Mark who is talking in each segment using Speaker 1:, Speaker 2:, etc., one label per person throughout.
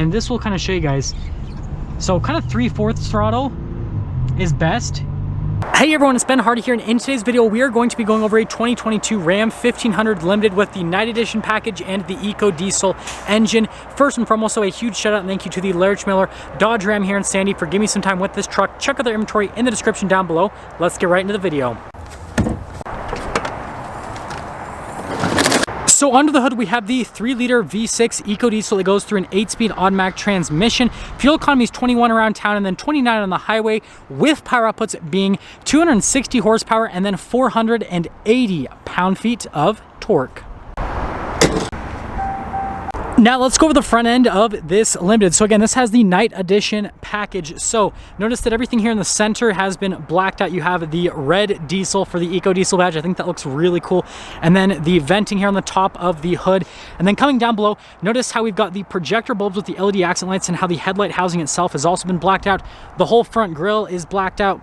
Speaker 1: And this will kind of show you guys. So kind of 3/4 throttle is best. Hey everyone, it's Ben Hardy here, and in today's video we are going to be going over a 2022 Ram 1500 Limited with the Night Edition package and the Eco Diesel engine. First and foremost, so a huge shout out and thank you to the Larich Miller Dodge Ram here in Sandy for giving me some time with this truck. Check out their inventory in the description down below. Let's get right into the video. So under the hood we have the 3-liter V6 Eco Diesel that goes through an 8-speed automatic transmission. Fuel economy is 21 around town and then 29 on the highway, with power outputs being 260 horsepower and then 480 pound-feet of torque. Now let's go over the front end of this Limited. So again, this has the Night Edition package. So notice that everything here in the center has been blacked out. You have the red diesel for the Eco Diesel badge. I think that looks really cool. And then the venting here on the top of the hood. And then coming down below, notice how we've got the projector bulbs with the LED accent lights and how the headlight housing itself has also been blacked out. The whole front grille is blacked out.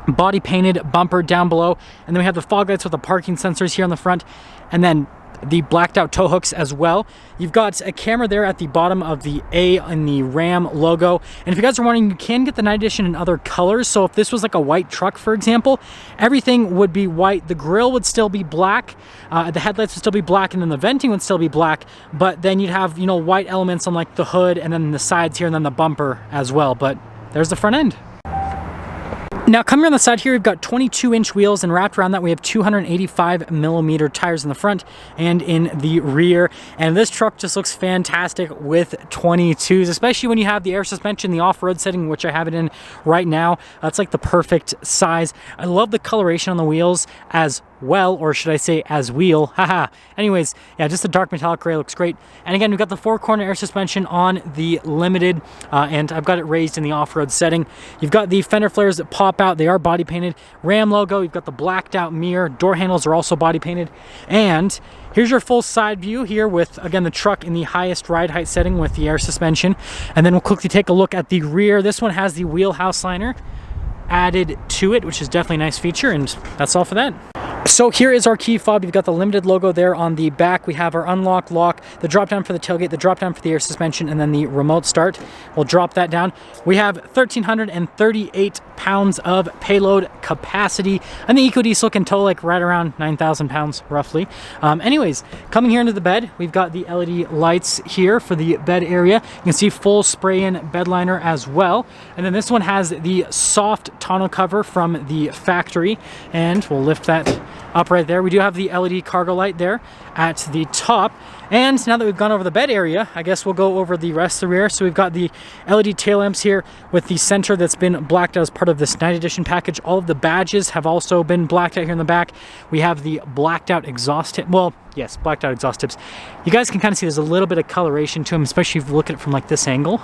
Speaker 1: Body painted bumper down below. And then we have the fog lights with the parking sensors here on the front. And then the blacked out tow hooks as well. You've got a camera there at the bottom of the A in the Ram logo. And if you guys are wondering, you can get the Night Edition in other colors. So if this was like a white truck, for example, everything would be white. The grille would still be black. The headlights would still be black, and then the venting would still be black. But then you'd have, you know, white elements on like the hood and then the sides here and then the bumper as well. But there's the front end. Now coming on the side here, we've got 22-inch wheels, and wrapped around that we have 285mm tires in the front and in the rear. And this truck just looks fantastic with 22s, especially when you have the air suspension, the off-road setting, which I have it in right now. That's like the perfect size. I love the coloration on the wheels as well, or should I say as wheel, haha. Anyways, yeah, just the dark metallic gray looks great. And again, we've got the 4-corner air suspension on the Limited, and I've got it raised in the off-road setting. You've got the fender flares that pop out. They are body painted. Ram logo. You've got the blacked out mirror. Door handles are also body painted. And here's your full side view here with, again, the truck in the highest ride height setting with the air suspension. And then we'll quickly take a look at the rear. This one has the wheelhouse liner added to it, which is definitely a nice feature, and that's all for that. So here is our key fob. You've got the Limited logo there on the back. We have our unlock, lock, the drop down for the tailgate, the drop down for the air suspension, and then the remote start. We'll drop that down. We have 1,338 pounds of payload capacity, and the Eco Diesel can tow like right around 9,000 pounds roughly. Anyways, coming here into the bed, we've got the LED lights here for the bed area. You can see full spray-in bed liner as well. And then this one has the soft tonneau cover from the factory, and we'll lift that up right there. We do have the LED cargo light there at the top. And now that we've gone over the bed area, I guess we'll go over the rest of the rear. So we've got the LED tail lamps here with the center that's been blacked out as part of this Night Edition package. All of the badges have also been blacked out here in the back. We have the blacked out exhaust tip. Well, yes, blacked out exhaust tips. You guys can kind of see there's a little bit of coloration to them, especially if you look at it from like this angle.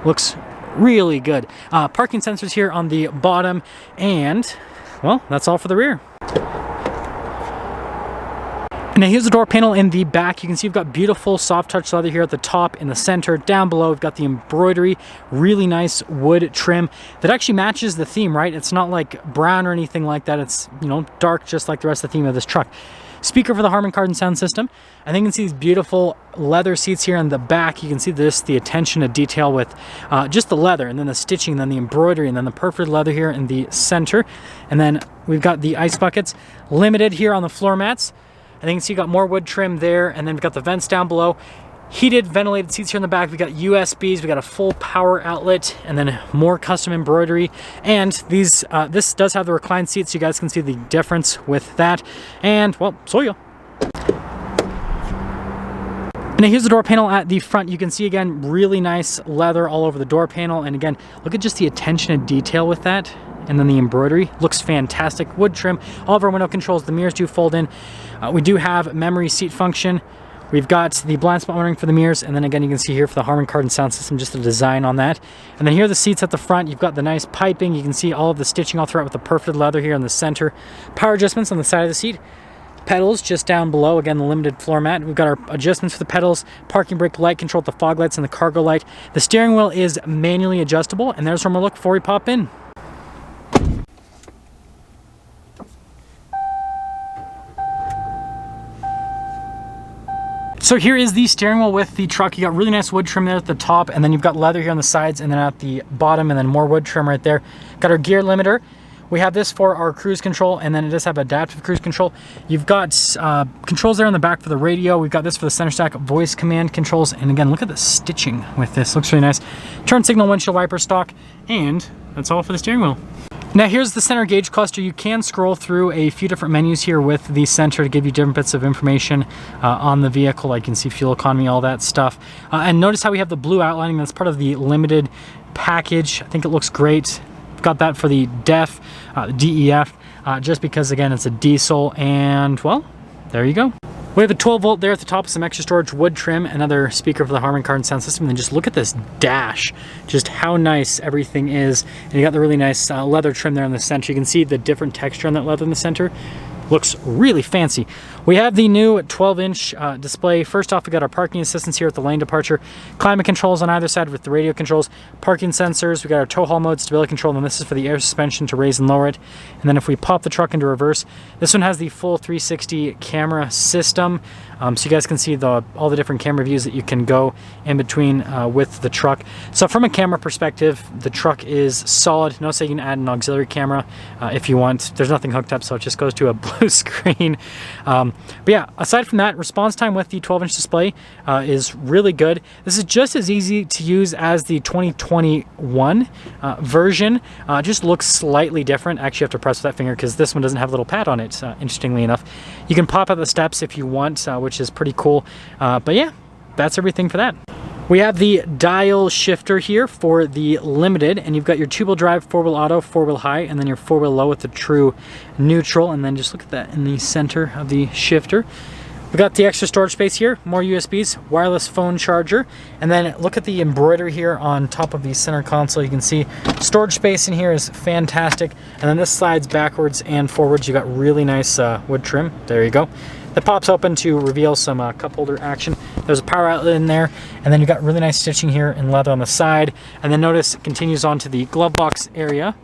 Speaker 1: Looks really good. Parking sensors here on the bottom, and well, that's all for the rear. Now here's the door panel in the back. You can see we've got beautiful soft touch leather here at the top, in the center. Down below we've got the embroidery, really nice wood trim that actually matches the theme, right? It's not like brown or anything like that. It's, you know, dark just like the rest of the theme of this truck. Speaker for the Harman Kardon sound system. And then you can see these beautiful leather seats here in the back. You can see this, the attention to detail with just the leather, and then the stitching, and then the embroidery, and then the perforated leather here in the center. And then we've got the ice buckets Limited here on the floor mats. I think you can see you got more wood trim there, and then we've got the vents down below. Heated, ventilated seats here in the back. We got USBs, we got a full power outlet, and then more custom embroidery. And these, this does have the reclined seats, so you guys can see the difference with that. And well, so yeah. And here's the door panel at the front. You can see again, really nice leather all over the door panel. And again, look at just the attention to detail with that. And then the embroidery looks fantastic. Wood trim, all of our window controls, the mirrors do fold in. We do have memory seat function. We've got the blind spot monitoring for the mirrors, and then again you can see here for the Harman Kardon sound system, just the design on that. And then here are the seats at the front. You've got the nice piping. You can see all of the stitching all throughout with the perforated leather here in the center. Power adjustments on the side of the seat. Pedals just down below, again the Limited floor mat. We've got our adjustments for the pedals, parking brake, light control, the fog lights, and the cargo light. The steering wheel is manually adjustable, and there's where we'll look before we pop in. So here is the steering wheel with the truck. You got really nice wood trim there at the top, and then you've got leather here on the sides and then at the bottom, and then more wood trim right there. Got our gear limiter. We have this for our cruise control, and then it does have adaptive cruise control. You've got controls there on the back for the radio. We've got this for the center stack voice command controls. And again, look at the stitching with this. Looks really nice. Turn signal windshield wiper stock, and that's all for the steering wheel. Now here's the center gauge cluster. You can scroll through a few different menus here with the center to give you different bits of information on the vehicle. Like you can see fuel economy, all that stuff. And notice how we have the blue outlining. That's part of the limited package. I think it looks great. Got that for the DEF, DEF, just because again it's a diesel, and well, there you go. We have a 12 volt there at the top with some extra storage, wood trim, another speaker for the Harman Kardon sound system, and then just look at this dash, just how nice everything is. And you got the really nice leather trim there in the center. You can see the different texture on that leather in the center. Looks really fancy. We have the new 12-inch display. First off, we got our parking assistance here at the lane departure, climate controls on either side with the radio controls, parking sensors. We got our tow haul mode, stability control, and then this is for the air suspension to raise and lower it. And then if we pop the truck into reverse, this one has the full 360 camera system. So you guys can see all the different camera views that you can go in between with the truck. So from a camera perspective, the truck is solid. Notice that you can add an auxiliary camera if you want. There's nothing hooked up, so it just goes to a blue screen. But yeah, aside from that, response time with the 12-inch display is really good. This is just as easy to use as the 2021 version. Just looks slightly different. Actually, you have to press with that finger because this one doesn't have a little pad on it, interestingly enough. You can pop out the steps if you want, which is pretty cool. But yeah, that's everything for that. We have the dial shifter here for the Limited, and you've got your 2-wheel drive, 4-wheel auto, 4-wheel high, and then your 4-wheel low with the true neutral. And then just look at that in the center of the shifter. We got the extra storage space here, more USBs, wireless phone charger, and then look at the embroidery here on top of the center console. You can see storage space in here is fantastic, and then this slides backwards and forwards. You got really nice wood trim. There you go. That pops open to reveal some cup holder action. There's a power outlet in there, and then you got really nice stitching here in leather on the side. And then notice it continues on to the glove box area,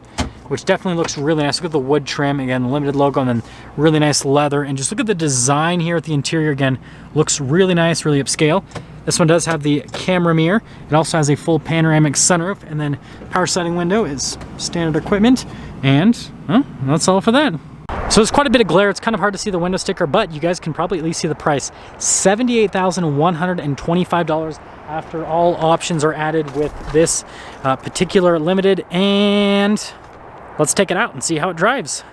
Speaker 1: which definitely looks really nice. Look at the wood trim, again, the Limited logo, and then really nice leather. And just look at the design here at the interior again. Looks really nice, really upscale. This one does have the camera mirror. It also has a full panoramic sunroof, and then power sliding window is standard equipment. And well, that's all for that. So there's quite a bit of glare. It's kind of hard to see the window sticker, but you guys can probably at least see the price. $78,125 after all options are added with this particular Limited. And let's take it out and see how it drives.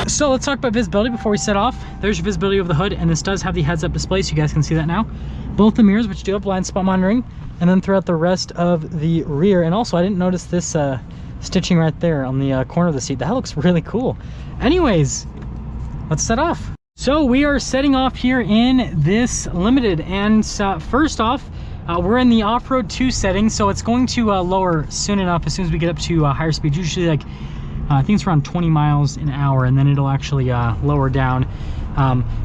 Speaker 1: So let's talk about visibility before we set off. There's your visibility of the hood, and this does have the heads-up display, so you guys can see that now. Both the mirrors, which do have blind spot monitoring, and then throughout the rest of the rear. And also, I didn't notice this stitching right there on the corner of the seat. That looks really cool. Anyways, let's set off. So we are setting off here in this Limited, and first off, we're in the off-road 2 setting, so it's going to lower soon enough as soon as we get up to higher speeds. Usually like I think it's around 20 miles an hour, and then it'll actually lower down.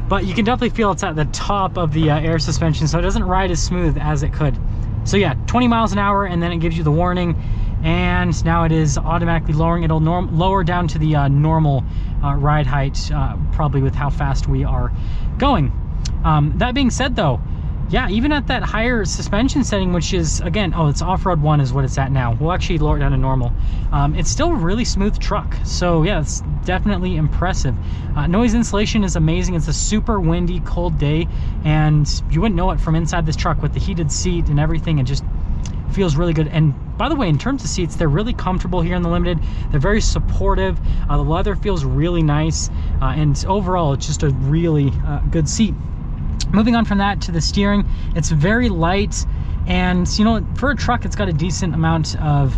Speaker 1: But you can definitely feel it's at the top of the air suspension, so it doesn't ride as smooth as it could. So yeah, 20 miles an hour, and then it gives you the warning, and now it is automatically lowering. It'll lower down to the normal ride height, probably with how fast we are going. That being said though, yeah, even at that higher suspension setting, which is, again, oh, it's off-road 1 is what it's at now. We'll actually lower it down to normal. It's still a really smooth truck. So yeah, it's definitely impressive. Noise insulation is amazing. It's a super windy, cold day, and you wouldn't know it from inside this truck with the heated seat and everything. It just feels really good. And by the way, in terms of seats, they're really comfortable here in the Limited. They're very supportive. The leather feels really nice. And overall, it's just a really good seat. Moving on from that to the steering, it's very light, and you know, for a truck it's got a decent amount of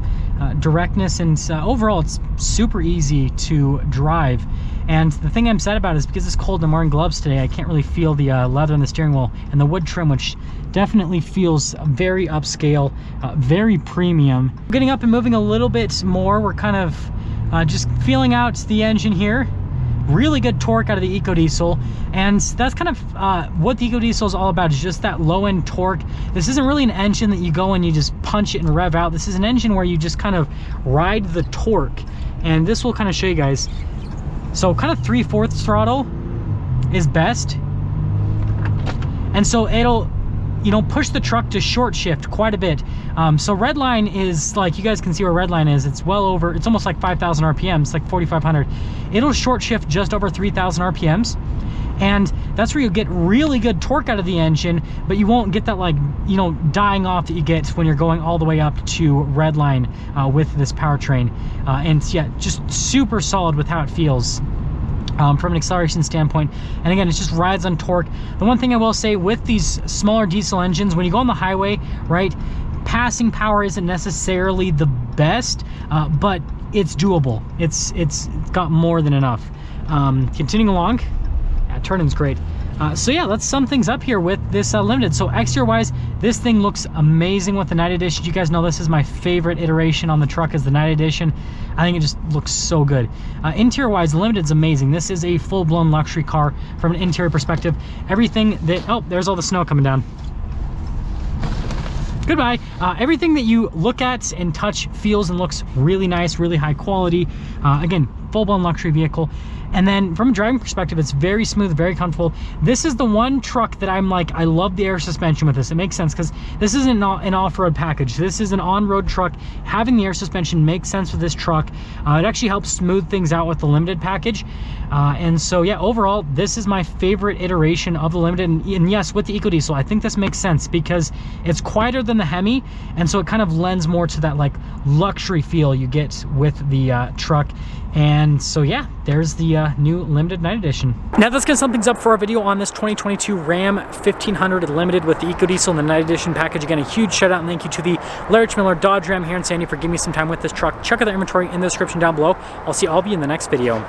Speaker 1: directness, and overall it's super easy to drive. And the thing I'm sad about is because it's cold and I'm wearing gloves today, I can't really feel the leather in the steering wheel and the wood trim, which definitely feels very upscale, very premium. Getting up and moving a little bit more, we're kind of Just feeling out the engine here. Really good torque out of the EcoDiesel, and that's kind of what the EcoDiesel is all about, is just that low-end torque. This isn't really an engine that you go and you just punch it and rev out. This is an engine where you just kind of ride the torque, and this will kind of show you guys. So kind of 3/4 throttle is best, and so it'll, you know, push the truck to short shift quite a bit. So Redline is, like, you guys can see where Redline is. It's well over, it's almost like 5,000 RPMs, like 4,500. It'll short shift just over 3,000 RPMs. And that's where you get really good torque out of the engine, but you won't get that, like, you know, dying off that you get when you're going all the way up to Redline with this powertrain. And yeah, just super solid with how it feels. From an acceleration standpoint, and again, it just rides on torque. The one thing I will say with these smaller diesel engines, when you go on the highway, right, passing power isn't necessarily the best, but it's doable. It's got more than enough. Continuing along, yeah, turning's great. So yeah, let's sum things up here with this Limited. So exterior wise, this thing looks amazing with the Night Edition. You guys know this is my favorite iteration on the truck, is the Night Edition. I think it just looks so good. Interior wise, Limited's amazing. This is a full-blown luxury car from an interior perspective. Everything that, oh, there's all the snow coming down. Goodbye. Everything that you look at and touch feels and looks really nice, really high quality. Again, full-blown luxury vehicle. And then from a driving perspective, it's very smooth, very comfortable. This is the one truck that I'm like, I love the air suspension with this. It makes sense because this isn't an off-road package. This is an on-road truck. Having the air suspension makes sense with this truck. It actually helps smooth things out with the Limited package. And so yeah, overall, this is my favorite iteration of the Limited. And yes, with the EcoDiesel, I think this makes sense because it's quieter than the Hemi, and so it kind of lends more to that like luxury feel you get with the truck. And so yeah, there's the new Limited Night Edition. Now that's gonna sum things up for our video on this 2022 Ram 1500 Limited with the EcoDiesel and the Night Edition package. Again, a huge shout out and thank you to the Larry Miller Dodge Ram here in Sandy for giving me some time with this truck. Check out the inventory in the description down below. I'll see all of you in the next video.